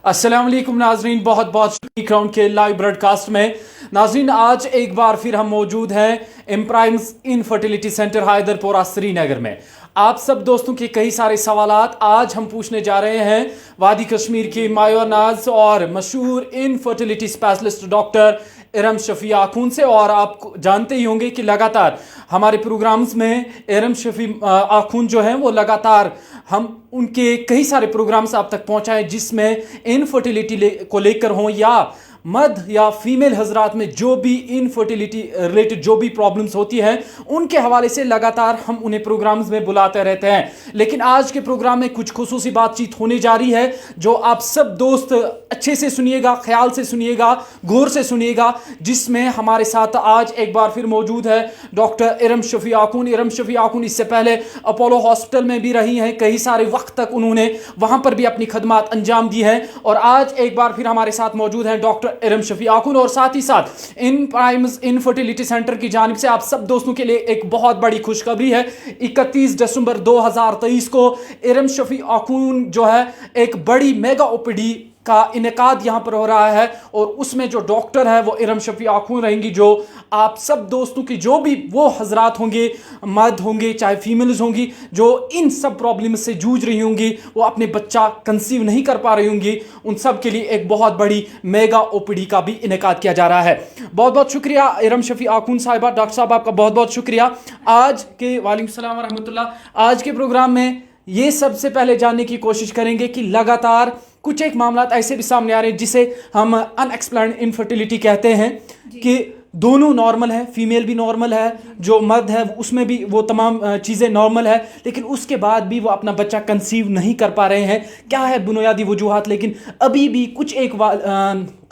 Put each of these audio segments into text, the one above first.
अस्सलाम वालेकुम नाजरीन, बहुत बहुत शुक्रिया ग्राउंड के लाइव ब्रॉडकास्ट में। नाजरीन, आज एक बार फिर हम मौजूद हैं इम्प्राइम्स इनफर्टिलिटी सेंटर हैदरपुरा श्रीनगर में। आप सब दोस्तों के कई सारे सवालात आज हम पूछने जा रहे हैं वादी कश्मीर की मायोनाज और मशहूर infertility specialist doctor Iram Shafi आखून से। और आप जानते ही होंगे कि लगातार हमारे प्रोग्राम्स में इरम शफी आखून जो हैं वो लगातार हम उनके कई सारे प्रोग्राम्स आप तक पहुंचाएं जिसमें इनफर्टिलिटी को लेकर हों या मर्द या फीमेल हजरात में जो भी इनफर्टिलिटी रिलेटेड जो भी प्रॉब्लम्स होती हैं उनके हवाले से लगातार हम उन्हें प्रोग्राम्स में बुलाते रहते हैं। लेकिन आज के प्रोग्राम में कुछ खुसूसी बातचीत होने जा रही है जो आप सब दोस्त अच्छे से सुनिएगा, ख्याल से सुनिएगा, गौर से सुनिएगा, जिसमें हमारे साथ आज एक बार फिर मौजूद है डॉक्टर इरम शफी आखून। इरम शफी आखून इससे पहले अपोलो हॉस्पिटल में भी रही हैं, कई सारे वक्त तक उन्होंने वहां पर भी अपनी खदमात अंजाम दी हैं और आज एक बार फिर हमारे साथ मौजूद हैं डॉक्टर इरम शफी आखून। और साथ ही साथ इम्प्राइम्स इनफर्टिलिटी सेंटर की जानिब से आप सब दोस्तों के लिए एक बहुत बड़ी खुशखबरी है। 31 दिसंबर 2023 को इरम शफी आखून जो है एक बड़ी मेगा ओपीडी का इनेकाद यहाँ पर हो रहा है और उसमें जो डॉक्टर है वो इरम शफी आखून रहेंगी, जो आप सब दोस्तों की जो भी वो हजरात होंगे, मर्द होंगे चाहे फीमेल्स होंगी, जो इन सब प्रॉब्लम से जूझ रही होंगी, वो अपने बच्चा कंसीव नहीं कर पा रही होंगी, उन सब के लिए एक बहुत बड़ी मेगा ओपीडी का भी इनेकाद किया जा रहा है। बहुत बहुत शुक्रिया इरम शफी आखून साहिबा। डॉक्टर साहब आपका बहुत बहुत शुक्रिया। आज के वालेकुम सलाम व रहमतुल्लाह। आज के प्रोग्राम में ये सबसे पहले जानने की कोशिश करेंगे कि लगातार कुछ एक मामला ऐसे भी सामने आ रहे हैं जिसे हम अनएक्सप्लेन्ड इनफर्टिलिटी कहते हैं कि दोनों नॉर्मल है, फीमेल भी नॉर्मल है, जो मर्द है उसमें भी वो तमाम चीज़ें नॉर्मल है, लेकिन उसके बाद भी वो अपना बच्चा कंसीव नहीं कर पा रहे हैं। क्या है बुनियादी वजूहात? लेकिन अभी भी कुछ एक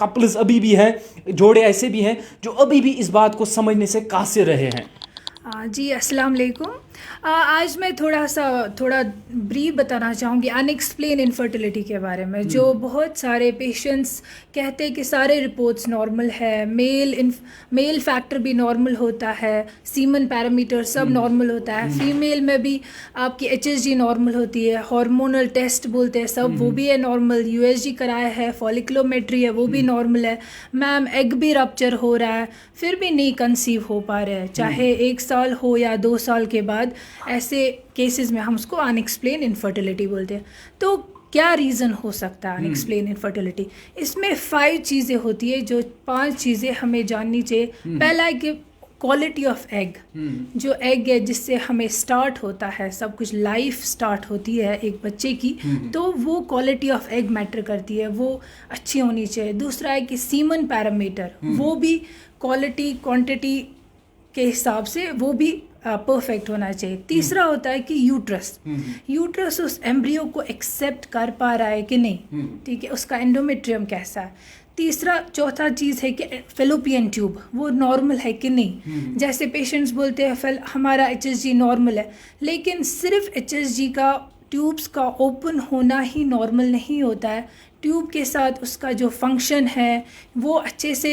कपल्स अभी भी हैं, जोड़े ऐसे भी हैं जो अभी भी इस बात को समझने से कासिर रहे हैं। जी अस्सलाम वालेकुम। आज मैं थोड़ा ब्रीफ बताना चाहूँगी अनएक्सप्लेन इनफर्टिलिटी के बारे में। जो बहुत सारे पेशेंट्स कहते हैं कि सारे रिपोर्ट्स नॉर्मल है, मेल फैक्टर भी नॉर्मल होता है, सीमन पैरामीटर सब नॉर्मल होता है, फीमेल में भी आपकी HSG नॉर्मल होती है, हार्मोनल टेस्ट बोलते हैं सब वो भी है नॉर्मल, USG कराया है, फॉलिकुलोमेट्री है वो भी नॉर्मल है, मैम एग भी रप्चर हो रहा है, फिर भी नहीं कंसीव हो पा रहे हैं, चाहे 1 साल हो या 2 साल के बाद। ऐसे केसेस में हम उसको अनएक्सप्लेन इनफर्टिलिटी बोलते हैं। तो क्या रीज़न हो सकता है अनएक्सप्लेन इनफर्टिलिटी? इसमें 5 चीज़ें होती है, जो 5 चीज़ें हमें जाननी चाहिए। पहला है कि क्वालिटी ऑफ एग, जो एग है जिससे हमें स्टार्ट होता है सब कुछ, लाइफ स्टार्ट होती है एक बच्चे की, तो वो क्वालिटी ऑफ एग मैटर करती है, वो अच्छी होनी चाहिए। दूसरा है कि सीमन पैरामीटर, वो भी क्वालिटी क्वांटिटी के हिसाब से वो भी परफेक्ट होना चाहिए। तीसरा होता है कि यूट्रस उस एम्ब्रियो को एक्सेप्ट कर पा रहा है कि नहीं, ठीक है, उसका एंडोमेट्रियम कैसा है। चौथा चीज़ है कि फेलोपियन ट्यूब वो नॉर्मल है कि नहीं। जैसे पेशेंट्स बोलते हैं हमारा HSG नॉर्मल है, लेकिन सिर्फ HSG का ट्यूब्स का ओपन होना ही नॉर्मल नहीं होता है, ट्यूब के साथ उसका जो फंक्शन है वो अच्छे से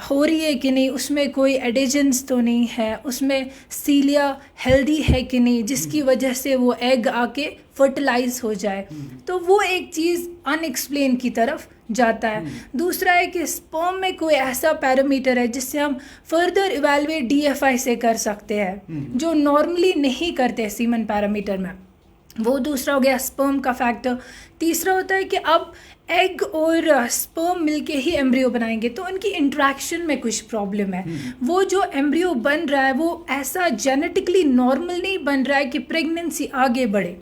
हो रही है कि नहीं, उसमें कोई एडिशंस तो नहीं है, उसमें सीलिया हेल्दी है कि नहीं, जिसकी वजह से वो एग आके फर्टिलाइज हो जाए। तो वो एक चीज़ अनएक्सप्लेन की तरफ जाता है। दूसरा है कि स्पर्म में कोई ऐसा पैरामीटर है जिससे हम फर्दर इवेलुएट DFI से कर सकते हैं, जो नॉर्मली नहीं करते सीमन पैरामीटर में। वो दूसरा हो गया स्पर्म का फैक्टर। तीसरा होता है कि अब एग और स्पर्म मिलके ही एम्ब्रियो बनाएंगे, तो उनकी इंट्रैक्शन में कुछ प्रॉब्लम है। वो जो एम्ब्रियो बन रहा है वो ऐसा जेनेटिकली नॉर्मल नहीं बन रहा है कि प्रेगनेंसी आगे बढ़े,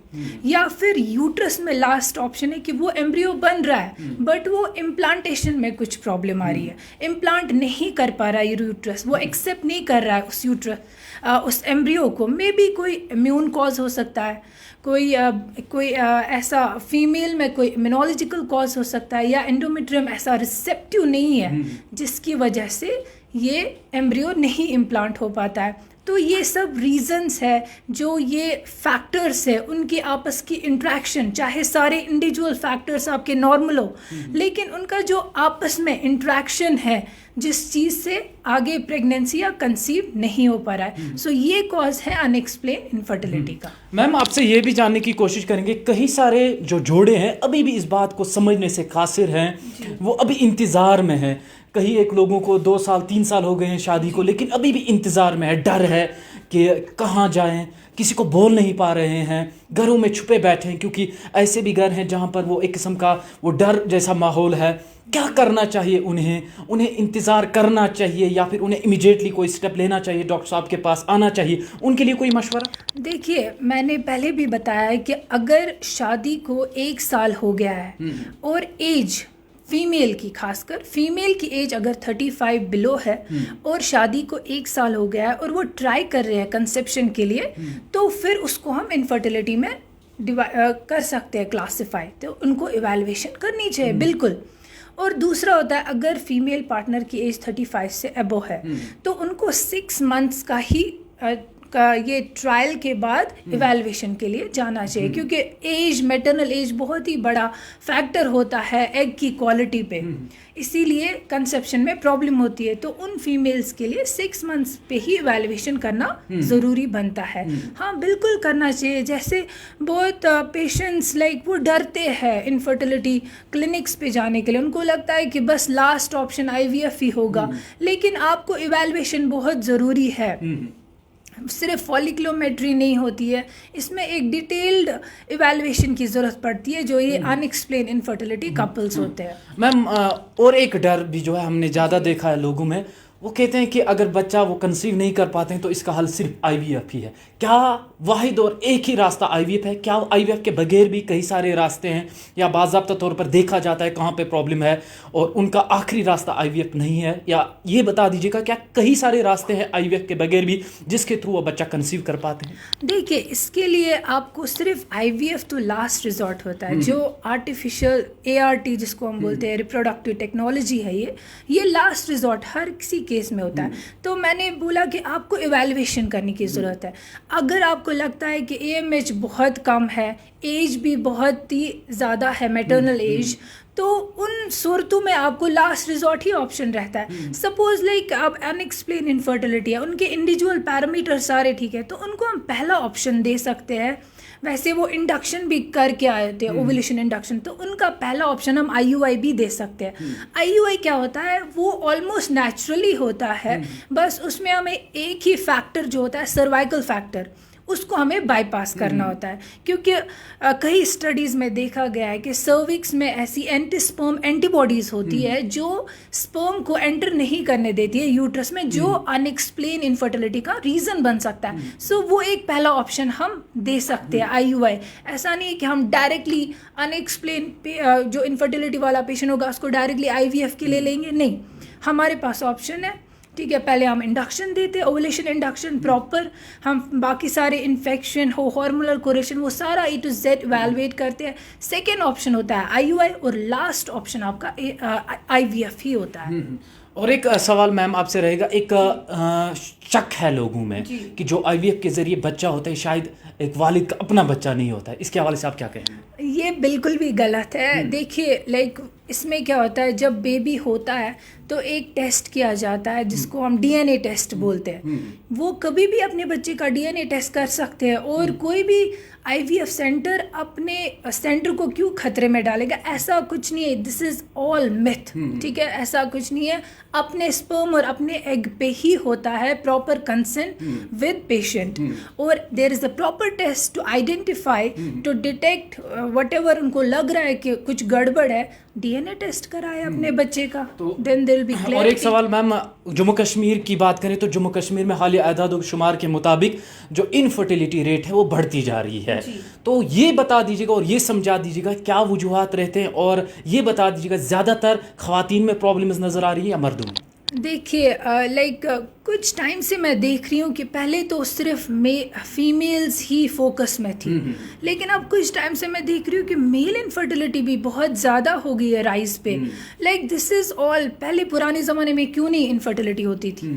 या फिर यूट्रस में लास्ट ऑप्शन है कि वो एम्ब्रियो बन रहा है बट वो इम्प्लांटेशन में कुछ प्रॉब्लम आ रही है, इम्प्लांट नहीं कर पा रहा है यूट्रस, वो एक्सेप्ट नहीं कर रहा है उस एम्ब्रियो को। मे बी कोई इम्यून कॉज हो सकता है, कोई ऐसा फीमेल में कोई इम्यूनोलॉजिकल कॉज हो सकता है, या एंडोमेट्रियम ऐसा रिसेप्टिव नहीं है जिसकी वजह से ये एम्ब्रियो नहीं इम्प्लांट हो पाता है। तो ये सब रीजंस है, जो ये फैक्टर्स है, उनकी आपस की इंट्रैक्शन, चाहे सारे इंडिविजुअल फैक्टर्स आपके नॉर्मल हो, लेकिन उनका जो आपस में इंट्रैक्शन है, जिस चीज़ से आगे प्रेगनेंसी या कंसीव नहीं हो पा रहा है, सो ये कॉज है अनएक्सप्लेन इनफर्टिलिटी का। मैम आपसे ये भी जानने की कोशिश करेंगे, कई सारे जो जोड़े हैं अभी भी इस बात को समझने से कासिर हैं, वो अभी इंतज़ार में हैं। कहीं एक लोगों को 2 साल 3 साल हो गए हैं शादी को, लेकिन अभी भी इंतज़ार में है, डर है कि कहाँ जाएं, किसी को बोल नहीं पा रहे हैं, घरों में छुपे बैठे हैं, क्योंकि ऐसे भी घर हैं जहाँ पर वो एक किस्म का वो डर जैसा माहौल है। क्या करना चाहिए उन्हें इंतज़ार करना चाहिए या फिर उन्हें इमीडिएटली कोई स्टेप लेना चाहिए, डॉक्टर साहब के पास आना चाहिए, उनके लिए कोई मशवरा? देखिए, मैंने पहले भी बताया है कि अगर शादी को 1 साल हो गया है और एज फीमेल की, खासकर फीमेल की एज अगर 35 बिलो है और शादी को 1 साल हो गया है और वो ट्राई कर रहे हैं कंसेप्शन के लिए, तो फिर उसको हम इनफर्टिलिटी में कर सकते हैं क्लासिफाई, तो उनको इवैल्यूएशन करनी चाहिए बिल्कुल। और दूसरा होता है, अगर फीमेल पार्टनर की एज 35 से अबो है तो उनको 6 मंथ्स का ही ये ट्रायल के बाद इवैल्यूएशन के लिए जाना चाहिए, क्योंकि एज, मैटरनल एज बहुत ही बड़ा फैक्टर होता है एग की क्वालिटी पे, इसीलिए कंसेप्शन में प्रॉब्लम होती है। तो उन फीमेल्स के लिए 6 मंथ्स पे ही इवैल्यूएशन करना ज़रूरी बनता है। हाँ, बिल्कुल करना चाहिए। जैसे बहुत पेशेंट्स वो डरते हैं इनफर्टिलिटी क्लिनिक्स पे जाने के लिए, उनको लगता है कि बस लास्ट ऑप्शन IVF ही होगा, लेकिन आपको इवैल्यूएशन बहुत ज़रूरी है। सिर्फ फॉलिकुलोमेट्री नहीं होती है, इसमें एक डिटेल्ड इवैल्यूएशन की ज़रूरत पड़ती है, जो ये अनएक्सप्लेन इनफर्टिलिटी कपल्स होते हैं। मैम और एक डर भी जो है हमने ज़्यादा देखा है लोगों में, वो कहते हैं कि अगर बच्चा वो कंसीव नहीं कर पाते हैं तो इसका हल सिर्फ IVF ही है। क्या वाहिद और एक ही रास्ता IVF है? क्या IVF के बगैर भी कई सारे रास्ते हैं, या बाज़ाब्ता तौर पर देखा जाता है कहाँ पे प्रॉब्लम है और उनका आखिरी रास्ता IVF नहीं है? या ये बता दीजिएगा, क्या कई सारे रास्ते हैं IVF के बगैर भी जिसके थ्रू वो बच्चा कंसीव कर पाते हैं? देखिए, इसके लिए आपको सिर्फ IVF तो लास्ट रिजॉर्ट होता है, जो आर्टिफिशियल ART जिसको हम बोलते हैं, रिप्रोडक्टिव टेक्नोलॉजी है, ये लास्ट रिजॉर्ट हर किसी केस में होता है। तो मैंने बोला कि आपको इवैल्यूएशन करने की ज़रूरत है। अगर आपको लगता है कि AMH बहुत कम है, एज भी बहुत ही ज़्यादा है, मैटरनल एज, तो उन सूरतों में आपको लास्ट रिजॉर्ट ही ऑप्शन रहता है। सपोज आप अनएक्सप्लेन इनफर्टिलिटी है, उनके इंडिविजुअल पैरामीटर सारे ठीक है, तो उनको हम पहला ऑप्शन दे सकते हैं। वैसे वो इंडक्शन भी करके आए थे, ओवुलेशन इंडक्शन, तो उनका पहला ऑप्शन हम IUI भी दे सकते हैं। IUI क्या होता है? वो ऑलमोस्ट नेचुरली होता है, बस उसमें हमें एक ही फैक्टर जो होता है, सर्वाइकल फैक्टर, उसको हमें बाईपास करना होता है, क्योंकि कई स्टडीज़ में देखा गया है कि सर्विक्स में ऐसी एंटीस्पर्म एंटीबॉडीज़ होती है जो स्पर्म को एंटर नहीं करने देती है यूट्रस में, जो अनएक्सप्लेन इनफर्टिलिटी का रीज़न बन सकता है। सो वो एक पहला ऑप्शन हम दे सकते हैं IUI। ऐसा नहीं है कि हम डायरेक्टली अनएक्सप्लेन जो इनफर्टिलिटी वाला पेशेंट होगा उसको डायरेक्टली IVF के लिए लेंगे, नहीं, हमारे पास ऑप्शन है। ठीक है, पहले हम इंडक्शन देते हैं, ओवुलेशन इंडक्शन प्रॉपर, हम बाकी सारे इन्फेक्शन हो, हार्मोनल कोरेशन, वो सारा A to Z इवैल्यूएट करते हैं। सेकेंड ऑप्शन होता है IUI और लास्ट ऑप्शन आपका IVF ही होता है। और एक सवाल मैम आपसे रहेगा, एक शक है लोगों में कि जो IVF के ज़रिए बच्चा होता है शायद एक वालिद का अपना बच्चा नहीं होता है, इसके हवाले से आप क्या कहेंगे? ये बिल्कुल भी गलत है। देखिए, इसमें क्या होता है, जब बेबी होता है तो एक टेस्ट किया जाता है जिसको हम DNA टेस्ट बोलते हैं। वो कभी भी अपने बच्चे का DNA टेस्ट कर सकते हैं, और कोई भी IVF सेंटर अपने सेंटर को क्यों खतरे में डालेगा? ऐसा कुछ नहीं है, दिस इज़ ऑल मिथ। ठीक है, ऐसा कुछ नहीं है। अपने स्पर्म और अपने एग पे ही होता है प्रॉपर कंसेंट विद पेशेंट, और there is a proper test to identify, to detect whatever उनको लग रहा है कि कुछ गड़बड़ है, DNA टेस्ट कराए अपने बच्चे का, then they will be clear. और एक सवाल मैम, जम्मू कश्मीर की बात करें तो जम्मू कश्मीर में हालिया आदाद शुमार के मुताबिक जो इनफर्टिलिटी रेट है वो बढ़ती जा रही है, तो ये बता दीजिएगा और ये समझा दीजिएगा क्या वजूहात रहते हैं, और ये बता दीजिएगा ज़्यादातर ख़वातीन में प्रॉब्लम्स नज़र आ रही है या मर्दों में? देखिए, कुछ टाइम से मैं देख रही हूँ कि पहले तो सिर्फ फीमेल्स ही फोकस में थी, लेकिन अब कुछ टाइम से मैं देख रही हूँ कि मेल इनफर्टिलिटी भी बहुत ज़्यादा हो गई है राइज पे। दिस इज़ ऑल, पहले पुराने ज़माने में क्यों नहीं इनफर्टिलिटी होती थी?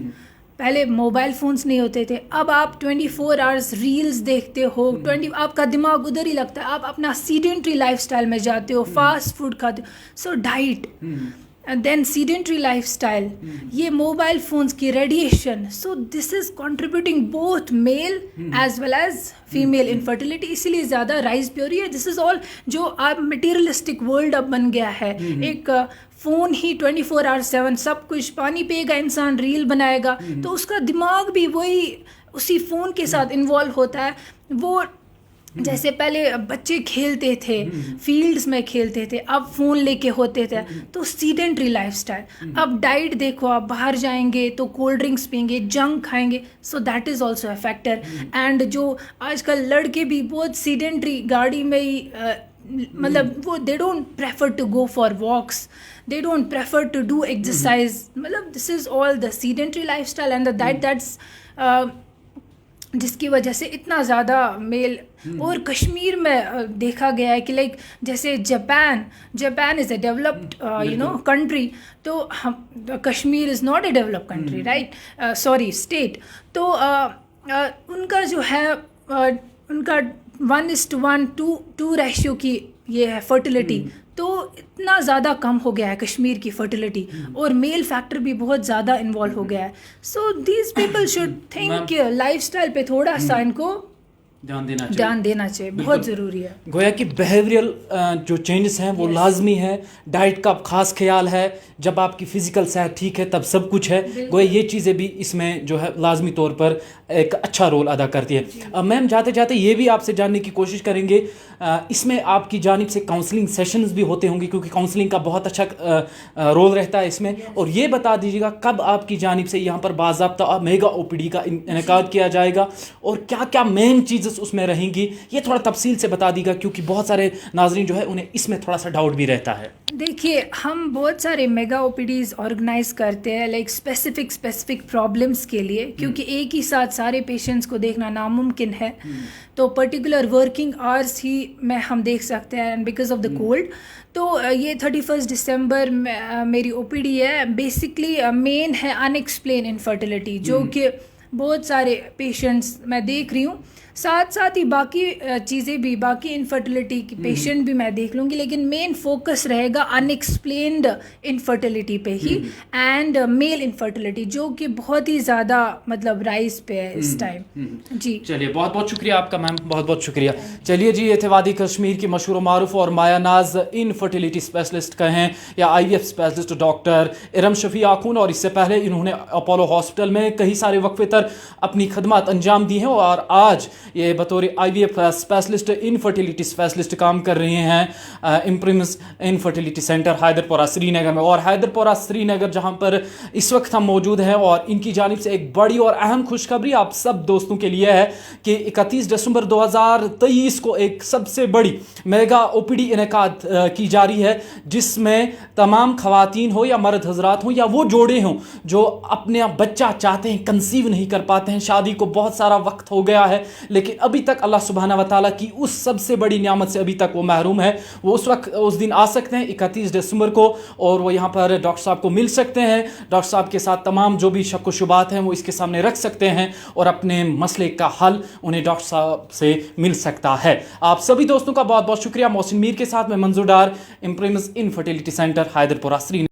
पहले मोबाइल फ़ोन्स नहीं होते थे, अब आप 24 आवर्स रील्स देखते हो, 20 आपका दिमाग उधर ही लगता है, आप अपना सीडेंट्री लाइफस्टाइल में जाते हो, फास्ट फूड खाते हो, so diet and then sedentary lifestyle, ये मोबाइल फोन्स की radiation, so this is contributing both male as well as female infertility, इसीलिए ज़्यादा राइज पे हो रही है। दिस इज ऑल जो अब मटीरियलिस्टिक वर्ल्ड अब बन गया है, एक फ़ोन ही 24 आवर्स 7 सब कुछ, पानी पिएगा इंसान, रील बनाएगा, तो उसका दिमाग भी वही उसी फ़ोन के साथ इन्वॉल्व होता है। वो जैसे पहले बच्चे खेलते थे, फील्ड्स में खेलते थे, अब फ़ोन लेके होते थे, तो सीडेंट्री लाइफस्टाइल। अब डाइट देखो, आप बाहर जाएंगे तो कोल्ड ड्रिंक्स पियेंगे, जंक खाएंगे, so that is also a factor. And जो आजकल लड़के भी बहुत सीडेंट्री, गाड़ी में ही मतलब वो they don't prefer to go for walks, they don't prefer to do exercise, मतलब this is all the sedentary lifestyle and that's जिसकी वजह से इतना ज़्यादा मेल। और कश्मीर में देखा गया है कि लाइक जैसे Japan is a developed country, तो हम Kashmir is not a developed country, right, sorry state, तो उनका जो है उनका 1:1 2 रेशियो की ये है फर्टिलिटी, तो इतना ज़्यादा कम हो गया है कश्मीर की फर्टिलिटी, और मेल फैक्टर भी बहुत ज़्यादा इन्वॉल्व हो गया है। So these people should think lifestyle पे थोड़ा सा इनको ध्यान देना चाहिए, बहुत ज़रूरी है। गोया कि बिहेवियरल जो चेंजेस हैं वो लाजमी है, डाइट का खास ख्याल है, जब आपकी फिजिकल सेहत ठीक है तब सब कुछ है। गोया ये चीज़ें भी इसमें जो है लाजमी तौर पर एक अच्छा रोल अदा करती है। मैम जाते जाते ये भी आपसे जानने की कोशिश करेंगे, इसमें आपकी जानिब से काउंसलिंग सेशंस भी होते होंगे, क्योंकि काउंसलिंग का बहुत अच्छा रोल रहता है इसमें, और ये बता दीजिएगा कब आपकी जानिब से यहाँ पर बाज़ाब्ता मेगा ओपीडी का इनेकाद किया जाएगा, और क्या क्या मेन चीज़ें उसमें रहेंगी, ये थोड़ा तफसील से बता दीजिएगा, क्योंकि बहुत सारे नाजरीन जो है उन्हें इसमें थोड़ा सा डाउट भी रहता है। देखिए, हम बहुत सारे मेगा ओपीडीज़ ऑर्गेनाइज करते हैं लाइक स्पेसिफिक प्रॉब्लम्स के लिए, क्योंकि एक ही साथ सारे पेशेंट्स को देखना नामुमकिन है, तो पर्टिकुलर वर्किंग आवर्स ही में हम देख सकते हैं, and because of the cold. तो ये 31 दिसंबर मेरी ओपीडी है। बेसिकली मेन है अनएक्सप्लेन इनफर्टिलिटी, जो कि बहुत सारे पेशेंट्स मैं देख रही हूँ, साथ ही बाकी चीज़ें भी, बाकी इनफर्टिलिटी की पेशेंट भी मैं देख लूँगी, लेकिन मेन फोकस रहेगा अनएक्सप्लेन्ड इनफर्टिलिटी पे ही, एंड मेल इनफर्टिलिटी, जो कि बहुत ही ज़्यादा मतलब राइज पे है इस टाइम। जी चलिए, बहुत बहुत शुक्रिया आपका मैम, बहुत बहुत शुक्रिया। चलिए जी, ये थे वादी कश्मीर की मशहूर मारूफ और मायानाज इनफर्टिलिटी स्पेशलिस्ट कहें या IVF specialist doctor Iram Shafi आखून, और इससे पहले इन्होंने अपोलो हॉस्पिटल में कई सारे वक्फे तर अपनी खदमात अंजाम दी हैं, और आज ये बतौर IVF स्पेशलिस्ट इनफर्टिलिटी स्पेशलिस्ट काम कर रहे हैं इम्प्रिम्स इनफर्टिलिटी सेंटर हैदरपुरा श्रीनगर में। और हैदरपुरा श्रीनगर जहां पर इस वक्त हम मौजूद हैं, और इनकी जानिब से एक बड़ी और अहम खुशखबरी आप सब दोस्तों के लिए है कि 31 दिसंबर 2023 को एक सबसे बड़ी मेगा OPD इनेकाद की जा रही है, जिसमें तमाम खवातीन हो या मर्द हजरात हो या वो जोड़े हों जो अपने बच्चा चाहते हैं, कंसीव नहीं कर पाते हैं, शादी को बहुत सारा वक्त हो गया है, लेकिन अभी तक अल्लाह सुब्हाना व तआला की उस सबसे बड़ी नियामत से अभी तक वो महरूम है, वो उस दिन आ सकते हैं 31 दिसंबर को, और वो यहाँ पर डॉक्टर साहब को मिल सकते हैं। डॉक्टर साहब के साथ तमाम जो भी शक व शुबात हैं वो इसके सामने रख सकते हैं, और अपने मसले का हल उन्हें डॉक्टर साहब से मिल सकता है। आप सभी दोस्तों का बहुत बहुत शुक्रिया। मोहसिन मीर के साथ मैं मंजूर डार, इम्प्रिम्स इनफर्टिलिटी सेंटर हैदरपुरा श्रीनगर।